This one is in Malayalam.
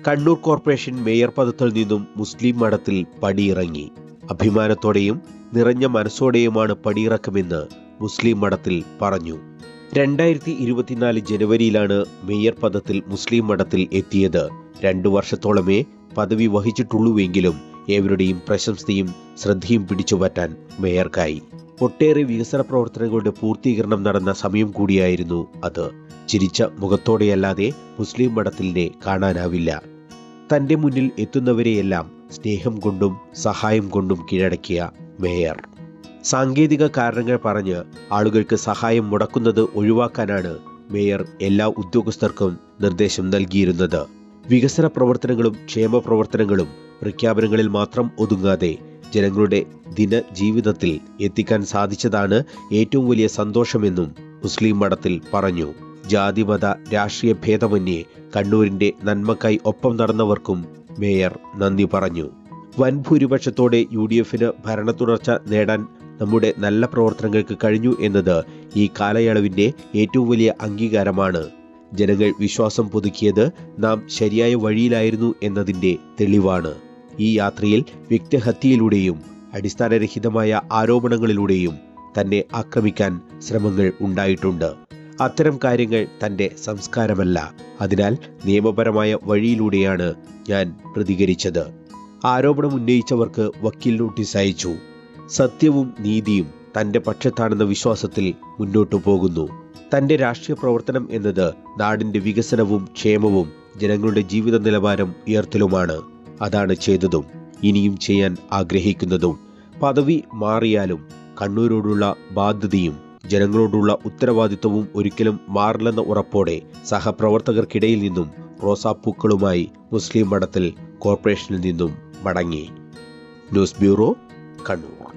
കണ്ണൂർ കോർപ്പറേഷൻ മേയർ പദത്തിൽ നിന്നും മുസ്ലിം മഠത്തിൽ പടിയിറങ്ങി. അഭിമാനത്തോടെയും നിറഞ്ഞ മനസ്സോടെയുമാണ് പടിയിറക്കമെന്ന് മുസ്ലിം മഠത്തിൽ പറഞ്ഞു. 2024 ജനുവരിയിലാണ് മേയർ പദത്തിൽ മുസ്ലിം മഠത്തിൽ എത്തിയത്. 2 വർഷത്തോളമേ പദവി വഹിച്ചിട്ടുള്ളൂവെങ്കിലും ഏവരുടെയും പ്രശംസയും ശ്രദ്ധയും പിടിച്ചുപറ്റാൻ മേയർക്കായി. ഒട്ടേറെ വികസന പ്രവർത്തനങ്ങളുടെ പൂർത്തീകരണം നടന്ന സമയം കൂടിയായിരുന്നു അത്. ചിരിച്ച മുഖത്തോടെയല്ലാതെ മുസ്ലിം മഠത്തിലിനെ കാണാനാവില്ല. തന്റെ മുന്നിൽ എത്തുന്നവരെയെല്ലാം സ്നേഹം കൊണ്ടും സഹായം കൊണ്ടും കീഴടക്കിയ മേയർ. സാങ്കേതിക കാരണങ്ങൾ പറഞ്ഞ് ആളുകൾക്ക് സഹായം മുടക്കുന്നത് ഒഴിവാക്കാനാണ് മേയർ എല്ലാ ഉദ്യോഗസ്ഥർക്കും നിർദ്ദേശം നൽകിയിരുന്നത്. വികസന പ്രവർത്തനങ്ങളും ക്ഷേമ പ്രവർത്തനങ്ങളും പ്രഖ്യാപനങ്ങളിൽ മാത്രം ഒതുങ്ങാതെ ജനങ്ങളുടെ ദിനജീവിതത്തിൽ എത്തിക്കാൻ സാധിച്ചതാണ് ഏറ്റവും വലിയ സന്തോഷമെന്നും മുസ്ലിം മഠത്തിൽ പറഞ്ഞു. ജാതിമത രാഷ്ട്രീയ ഭേദമന്യേ കണ്ണൂരിന്റെ നന്മക്കായി ഒപ്പം നടന്നവർക്കും മേയർ നന്ദി പറഞ്ഞു. വൻ ഭൂരിപക്ഷത്തോടെ UDFന് ഭരണ തുടർച്ച നേടാൻ നമ്മുടെ നല്ല പ്രവർത്തനങ്ങൾക്ക് കഴിഞ്ഞു എന്നത് ഈ കാലയളവിന്റെ ഏറ്റവും വലിയ അംഗീകാരമാണ്. ജനങ്ങൾ വിശ്വാസം പുതുക്കിയത് നാം ശരിയായ വഴിയിലായിരുന്നു എന്നതിന്റെ തെളിവാണ്. ഈ യാത്രയിൽ വ്യക്തിഹത്യയിലൂടെയും അടിസ്ഥാനരഹിതമായ ആരോപണങ്ങളിലൂടെയും തന്നെ ആക്രമിക്കാൻ ശ്രമങ്ങൾ ഉണ്ടായിട്ടുണ്ട്. അത്തരം കാര്യങ്ങൾ തന്റെ സംസ്കാരമല്ല. അതിനാൽ നിയമപരമായ വഴിയിലൂടെയാണ് ഞാൻ പ്രതികരിച്ചത്. ആരോപണം ഉന്നയിച്ചവർക്ക് വക്കീൽ നോട്ടീസ് അയച്ചു. സത്യവും നീതിയും തന്റെ പക്ഷത്താണെന്ന വിശ്വാസത്തിൽ മുന്നോട്ടു പോകുന്നു. തന്റെ രാഷ്ട്രീയ പ്രവർത്തനം എന്നത് നാടിന്റെ വികസനവും ക്ഷേമവും ജനങ്ങളുടെ ജീവിത നിലവാരം ഉയർത്തലുമാണ്. അതാണ് ചെയ്തതും ഇനിയും ചെയ്യാൻ ആഗ്രഹിക്കുന്നതും. പദവി മാറിയാലും കണ്ണൂരോടുള്ള ബാധ്യതയും ജനങ്ങളോടുള്ള ഉത്തരവാദിത്വവും ഒരിക്കലും മാറില്ലെന്ന ഉറപ്പോടെ സഹപ്രവർത്തകർക്കിടയിൽ നിന്നും റോസാപ്പൂക്കളുമായി മുസ്ലിം മഠത്തിൽ കോർപ്പറേഷനിൽ നിന്നും മടങ്ങി. News bureau, Kannur.